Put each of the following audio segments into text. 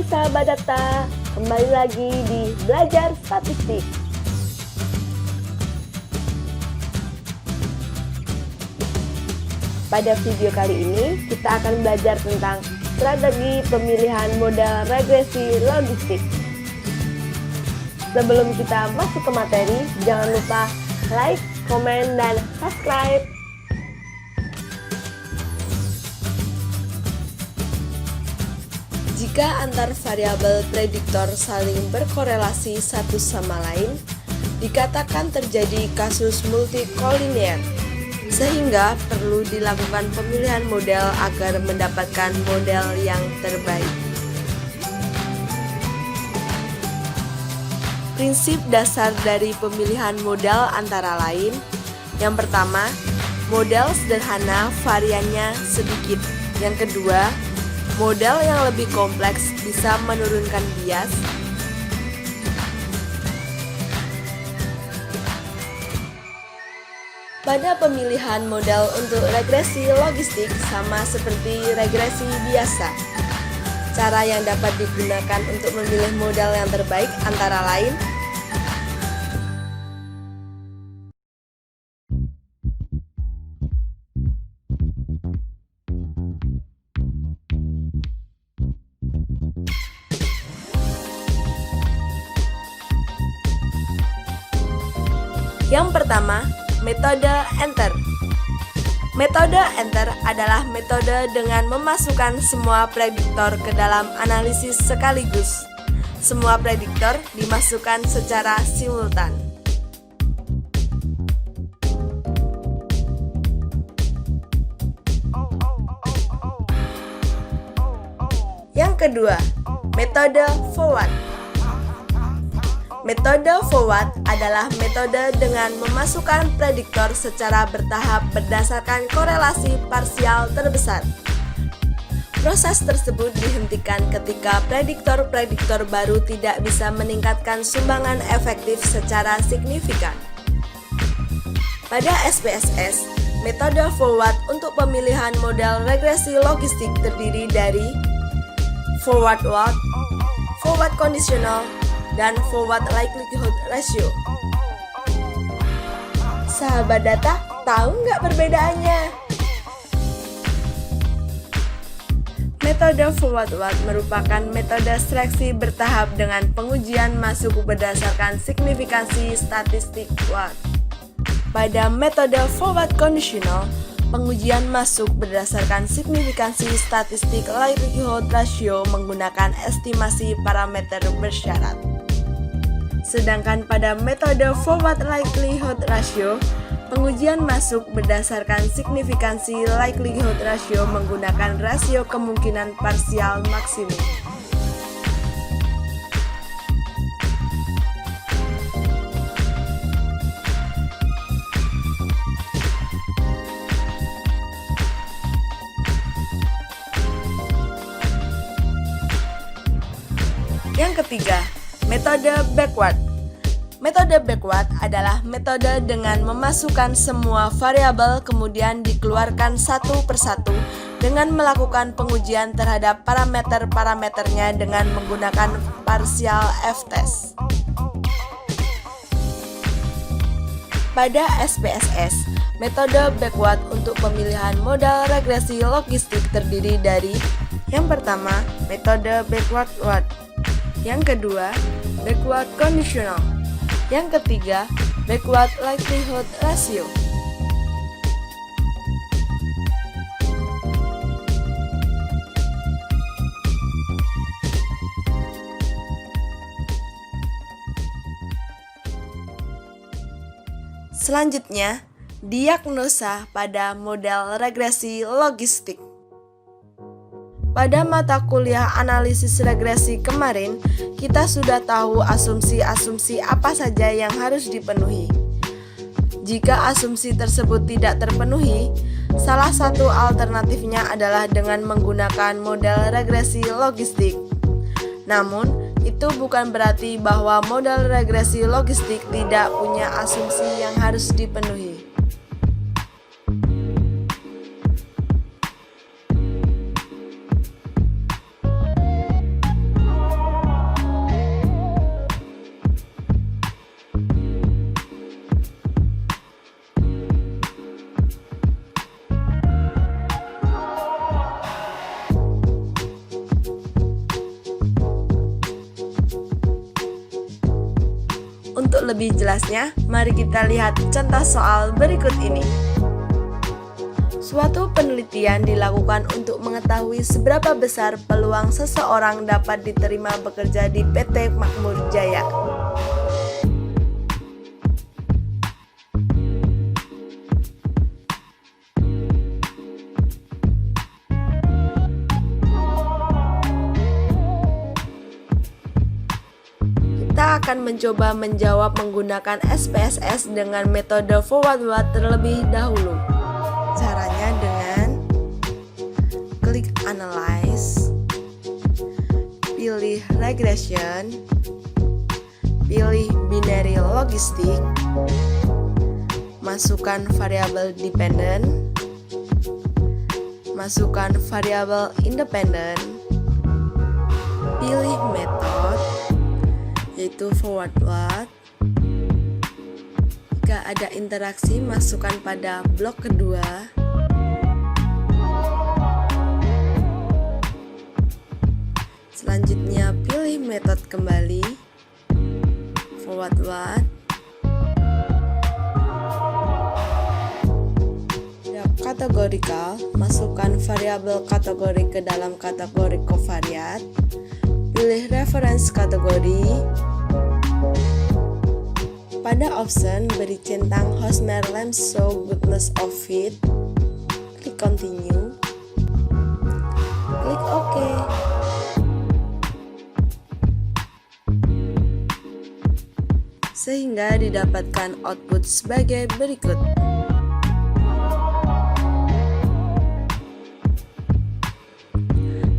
Hai sahabat data, kembali lagi di Belajar Statistik. Pada video kali ini, kita akan belajar tentang strategi pemilihan model regresi logistik. Sebelum kita masuk ke materi, jangan lupa like, komen, dan subscribe. Jika antar variabel prediktor saling berkorelasi satu sama lain, dikatakan terjadi kasus multikolinear, sehingga perlu dilakukan pemilihan model agar mendapatkan model yang terbaik. Prinsip dasar dari pemilihan model antara lain, yang pertama, model sederhana variannya sedikit. Yang kedua, model yang lebih kompleks bisa menurunkan bias. Pada pemilihan model untuk regresi logistik sama seperti regresi biasa. Cara yang dapat digunakan untuk memilih model yang terbaik antara lain: yang pertama, metode enter. Metode enter adalah metode dengan memasukkan semua prediktor ke dalam analisis sekaligus. Semua prediktor dimasukkan secara simultan. Yang kedua, metode forward. Metode forward adalah metode dengan memasukkan prediktor secara bertahap berdasarkan korelasi parsial terbesar. Proses tersebut dihentikan ketika prediktor-prediktor baru tidak bisa meningkatkan sumbangan efektif secara signifikan. Pada SPSS, metode forward untuk pemilihan model regresi logistik terdiri dari forward what, forward conditional, dan forward likelihood ratio. Sahabat data, tahu nggak perbedaannya? Metode forward what merupakan metode seleksi bertahap dengan pengujian masuk berdasarkan signifikansi statistik what. Pada metode forward conditional, pengujian masuk berdasarkan signifikansi statistik likelihood ratio menggunakan estimasi parameter bersyarat. Sedangkan pada metode forward likelihood ratio, pengujian masuk berdasarkan signifikansi likelihood ratio menggunakan rasio kemungkinan parsial maksimum. Yang ketiga, metode backward. Metode backward adalah metode dengan memasukkan semua variabel kemudian dikeluarkan satu persatu dengan melakukan pengujian terhadap parameter-parameternya dengan menggunakan partial f-test. Pada SPSS, metode backward untuk pemilihan model regresi logistik terdiri dari: yang pertama, metode backward what. Yang kedua, backward conditional. Yang ketiga, backward likelihood ratio. Selanjutnya, diagnosa pada model regresi logistik. Pada mata kuliah analisis regresi kemarin, kita sudah tahu asumsi-asumsi apa saja yang harus dipenuhi. Jika asumsi tersebut tidak terpenuhi, salah satu alternatifnya adalah dengan menggunakan model regresi logistik. Namun, itu bukan berarti bahwa model regresi logistik tidak punya asumsi yang harus dipenuhi. lebih jelasnya, mari kita lihat contoh soal berikut ini. Suatu penelitian dilakukan untuk mengetahui seberapa besar peluang seseorang dapat diterima bekerja di PT Makmur Jaya. Kita akan mencoba menjawab menggunakan SPSS dengan metode forward what terlebih dahulu. Caranya dengan klik analyze, pilih regression, pilih binary logistic, masukkan variabel dependent, masukkan variabel independent, pilih method yaitu forward what. Jika ada interaksi, masukkan pada blok kedua. Selanjutnya pilih metode kembali, forward what. Categorical, masukkan variabel kategori ke dalam kategori covariate. Pilih reference kategori. Pada option beri centang Hosmer Lamb show goodness of fit. Klik continue. Klik OK. Sehingga didapatkan output sebagai berikut.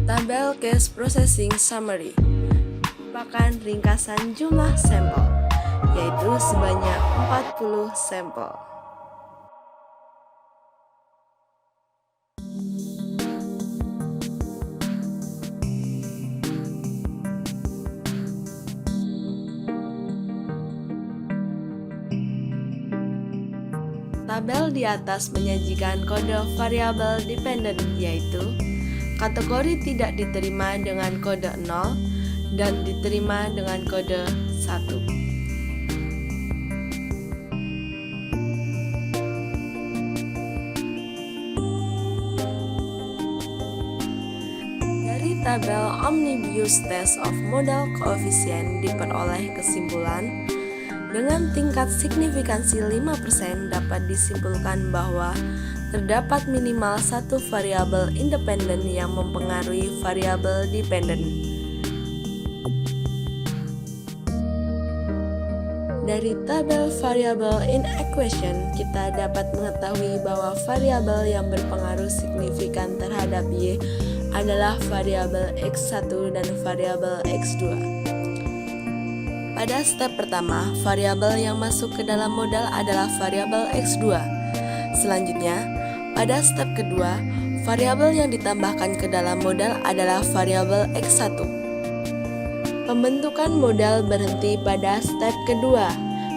Tabel case processing summary merupakan ringkasan jumlah sampel, yaitu sebanyak 40 sampel. Tabel di atas menyajikan kode variabel dependent, yaitu kategori tidak diterima dengan kode 0 dan diterima dengan kode 1. Dari tabel Omnibus Test of Modal Coefficient diperoleh kesimpulan dengan tingkat signifikansi 5% dapat disimpulkan bahwa terdapat minimal satu variabel independen yang mempengaruhi variabel dependen. Dari tabel variabel in equation, kita dapat mengetahui bahwa variabel yang berpengaruh signifikan terhadap Y adalah variabel X1 dan variabel X2. Pada step pertama, variabel yang masuk ke dalam modal adalah variabel X2. Selanjutnya, pada step kedua, variabel yang ditambahkan ke dalam modal adalah variabel X1. Pembentukan modal berhenti pada step kedua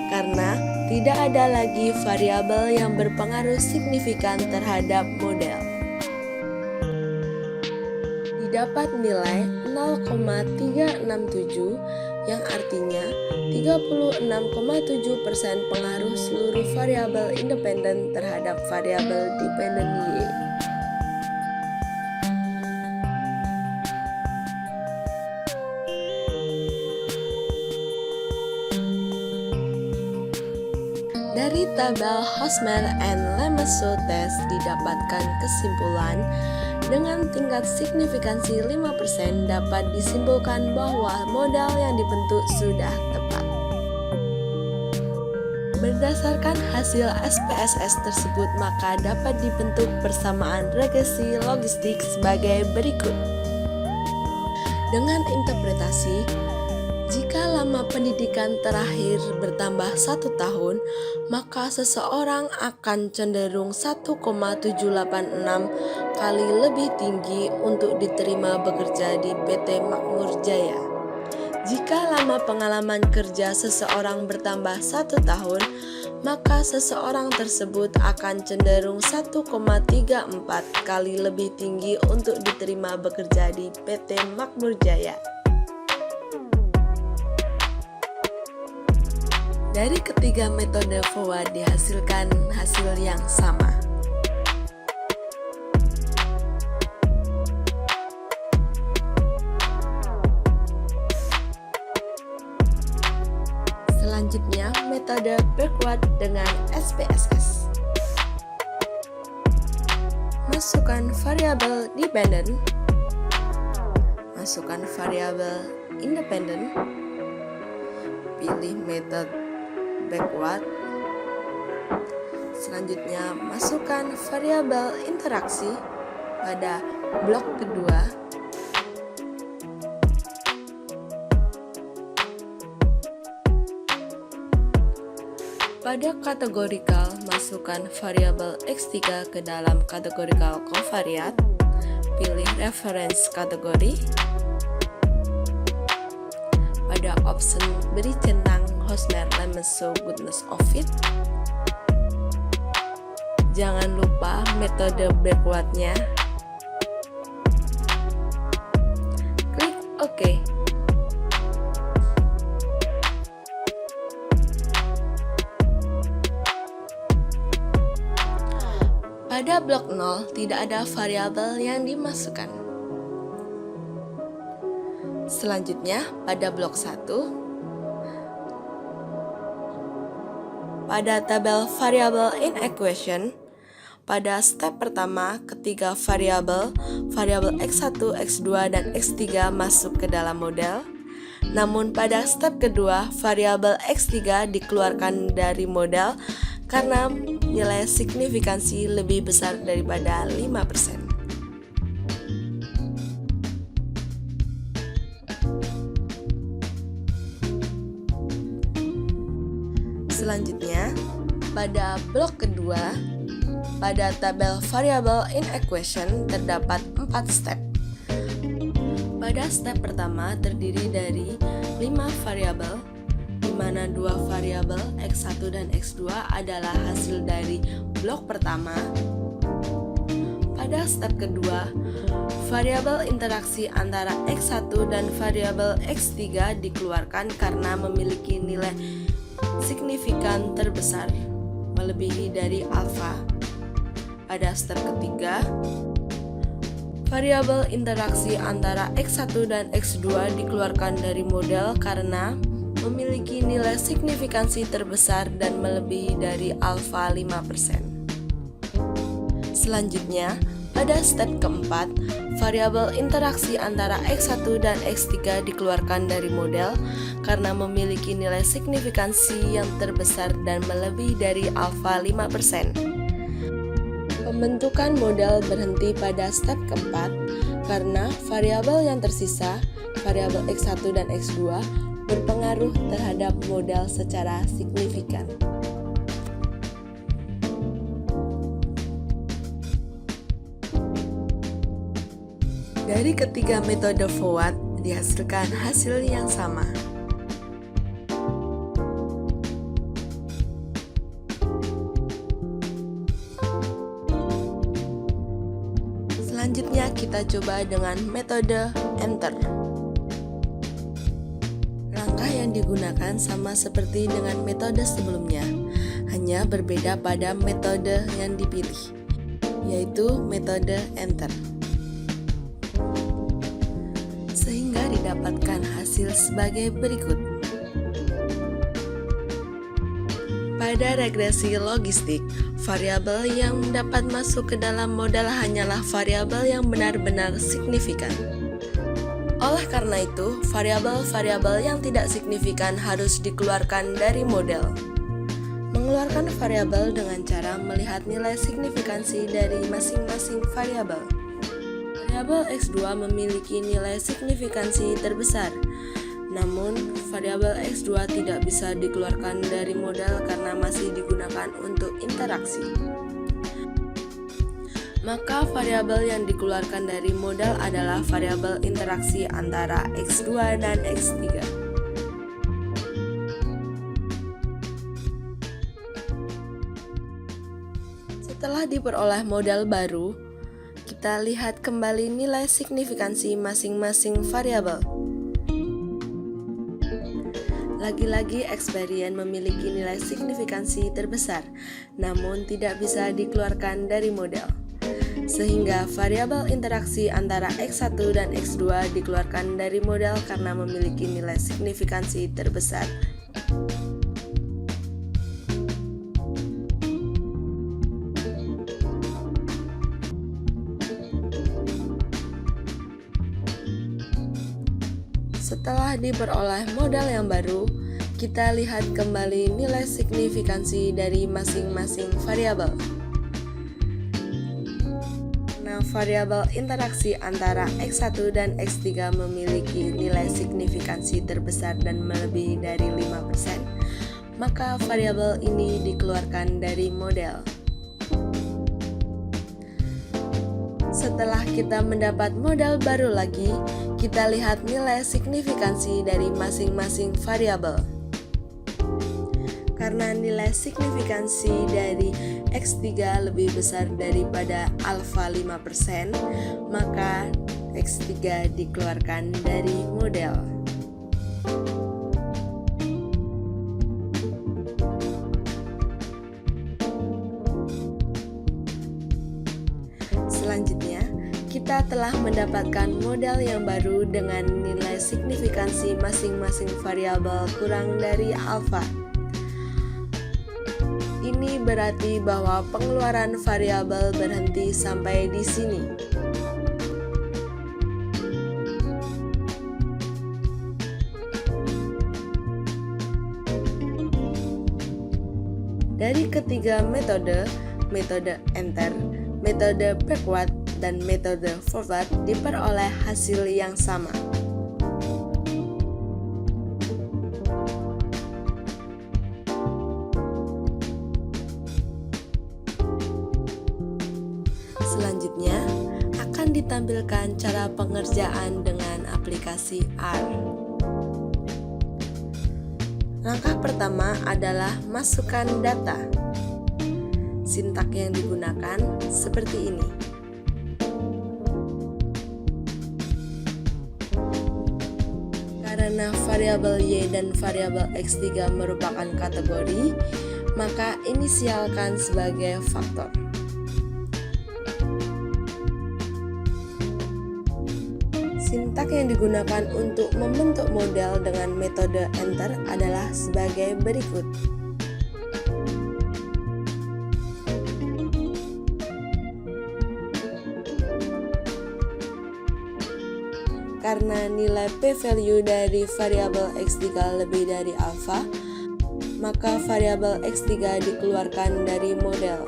karena tidak ada lagi variabel yang berpengaruh signifikan terhadap modal. Didapat nilai 0,367 yang artinya 36,7% pengaruh seluruh variabel independen terhadap variabel dependen Y. Dari tabel Hosmer and Lemesot test didapatkan kesimpulan dengan tingkat signifikansi 5% dapat disimpulkan bahwa modal yang dibentuk sudah tepat. Berdasarkan hasil SPSS tersebut, maka dapat dibentuk persamaan regresi logistik sebagai berikut. Dengan interpretasi, jika lama pendidikan terakhir bertambah 1 tahun, maka seseorang akan cenderung 1,786 kali lebih tinggi untuk diterima bekerja di PT Makmur Jaya. Jika lama pengalaman kerja seseorang bertambah 1 tahun, maka seseorang tersebut akan cenderung 1,34 kali lebih tinggi untuk diterima bekerja di PT Makmur Jaya. Dari ketiga metode forward dihasilkan hasil yang sama. Selanjutnya, metode backward dengan SPSS. Masukkan variabel dependent, masukkan variabel independent, pilih metode backward. Selanjutnya, masukkan variabel interaksi pada blok kedua. Pada kategorical, masukkan variabel X3 ke dalam kategorical covariate. Pilih reference kategori. Pada option beri centang Hosmer Lemons So Goodness of It. Jangan lupa metode backward-nya. Klik OK. Pada blok 0 tidak ada variabel yang dimasukkan. Selanjutnya pada blok 1, pada tabel variabel in equation, pada step pertama ketiga variabel X1, X2, dan X3 masuk ke dalam model. Namun pada step kedua variabel X3 dikeluarkan dari model karena nilai signifikansi lebih besar daripada 5%. Selanjutnya, pada blok kedua, pada tabel variabel in equation terdapat 4 step. Pada step pertama terdiri dari 5 variabel, di mana 2 variabel X1 dan X2 adalah hasil dari blok pertama. Pada step kedua, variabel interaksi antara X1 dan variabel X3 dikeluarkan karena memiliki nilai signifikan terbesar, melebihi dari alfa. Pada step ketiga, variabel interaksi antara X1 dan X2 dikeluarkan dari model karena memiliki nilai signifikansi terbesar dan melebihi dari alfa 5%. Selanjutnya, pada step keempat, variabel interaksi antara X1 dan X3 dikeluarkan dari model karena memiliki nilai signifikansi yang terbesar dan melebihi dari alfa 5%. Pembentukan model berhenti pada step keempat karena variabel yang tersisa, variabel X1 dan X2, berpengaruh terhadap model secara signifikan. Dari ketiga metode forward dihasilkan hasil yang sama. Selanjutnya kita coba dengan metode enter. Langkah yang digunakan sama seperti dengan metode sebelumnya, hanya berbeda pada metode yang dipilih, yaitu metode enter. Sehingga didapatkan hasil sebagai berikut. Pada regresi logistik, variabel yang dapat masuk ke dalam model hanyalah variabel yang benar-benar signifikan. Oleh karena itu, variabel-variabel yang tidak signifikan harus dikeluarkan dari model. Mengeluarkan variabel dengan cara melihat nilai signifikansi dari masing-masing variabel. Variabel X2 memiliki nilai signifikansi terbesar, namun variabel X2 tidak bisa dikeluarkan dari model karena masih digunakan untuk interaksi. Maka variabel yang dikeluarkan dari model adalah variabel interaksi antara X2 dan X3. Setelah diperoleh model baru, kita lihat kembali nilai signifikansi masing-masing variabel. Lagi-lagi eksperimen memiliki nilai signifikansi terbesar, namun tidak bisa dikeluarkan dari model. Sehingga variabel interaksi antara X1 dan X2 dikeluarkan dari model karena memiliki nilai signifikansi terbesar. Setelah diperoleh modal yang baru, kita lihat kembali nilai signifikansi dari masing-masing variabel. Nah, variabel interaksi antara X1 dan X3 memiliki nilai signifikansi terbesar dan melebihi dari 5%, maka variabel ini dikeluarkan dari model. Setelah kita mendapat modal baru lagi, kita lihat nilai signifikansi dari masing-masing variabel. Karena nilai signifikansi dari X3 lebih besar daripada alfa 5%, maka X3 dikeluarkan dari model. Selanjutnya, kita telah mendapatkan modal yang baru dengan nilai signifikansi masing-masing variabel kurang dari alfa. Ini berarti bahwa pengeluaran variabel berhenti sampai di sini. Dari ketiga metode enter, metode backward, dan metode forward diperoleh hasil yang sama. Selanjutnya, akan ditampilkan cara pengerjaan dengan aplikasi R. Langkah pertama adalah masukkan data. Sintak yang digunakan seperti ini. Karena variabel Y dan variabel X3 merupakan kategori, maka inisialkan sebagai faktor. Sintak yang digunakan untuk membentuk model dengan metode enter adalah sebagai berikut. Karena nilai p-value dari variabel X3 lebih dari alfa, maka variabel X3 dikeluarkan dari model.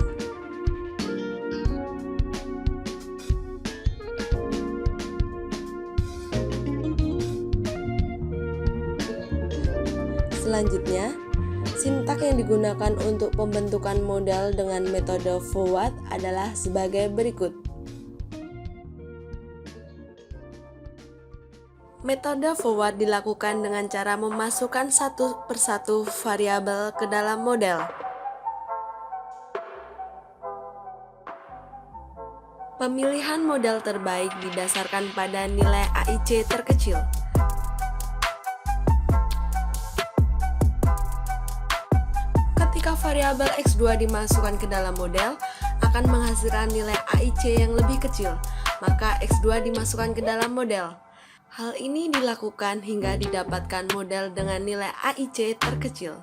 Selanjutnya, sintak yang digunakan untuk pembentukan model dengan metode forward adalah sebagai berikut. Metode forward dilakukan dengan cara memasukkan satu persatu variabel ke dalam model. Pemilihan model terbaik didasarkan pada nilai AIC terkecil. Ketika variabel X2 dimasukkan ke dalam model, akan menghasilkan nilai AIC yang lebih kecil, maka X2 dimasukkan ke dalam model. Hal ini dilakukan hingga didapatkan model dengan nilai AIC terkecil.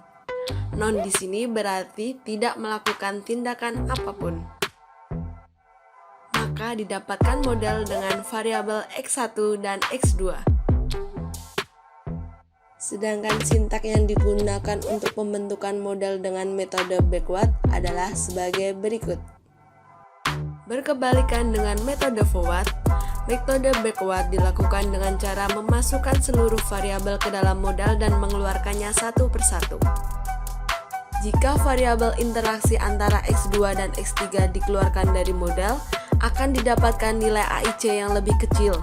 Non di sini berarti tidak melakukan tindakan apapun. Maka didapatkan model dengan variabel X1 dan X2. Sedangkan sintak yang digunakan untuk pembentukan model dengan metode backward adalah sebagai berikut. Berkebalikan dengan metode forward, metode backward dilakukan dengan cara memasukkan seluruh variabel ke dalam model dan mengeluarkannya satu persatu. Jika variabel interaksi antara X2 dan X3 dikeluarkan dari model, akan didapatkan nilai AIC yang lebih kecil.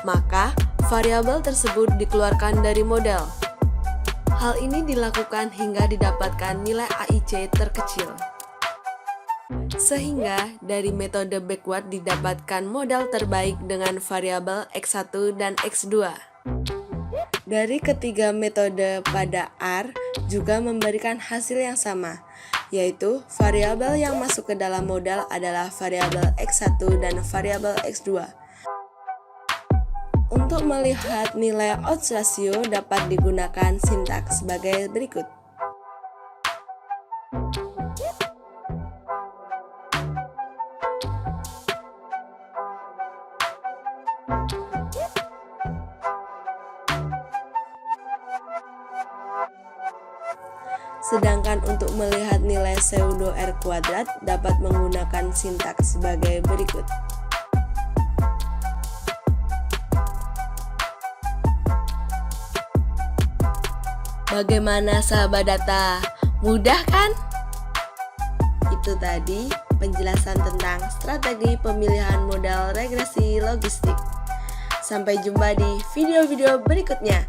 Maka, variabel tersebut dikeluarkan dari model. Hal ini dilakukan hingga didapatkan nilai AIC terkecil. Sehingga dari metode backward didapatkan model terbaik dengan variabel X1 dan X2. Dari ketiga metode pada R juga memberikan hasil yang sama, yaitu variabel yang masuk ke dalam modal adalah variabel X1 dan variabel X2. Untuk melihat nilai odds ratio dapat digunakan sintaks sebagai berikut. Sedangkan untuk melihat nilai pseudo R kuadrat dapat menggunakan sintaks sebagai berikut. Bagaimana sahabat data? Mudah kan? Itu tadi penjelasan tentang strategi pemilihan modal regresi logistik. Sampai jumpa di video-video berikutnya.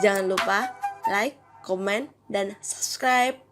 Jangan lupa like, komen, dan subscribe.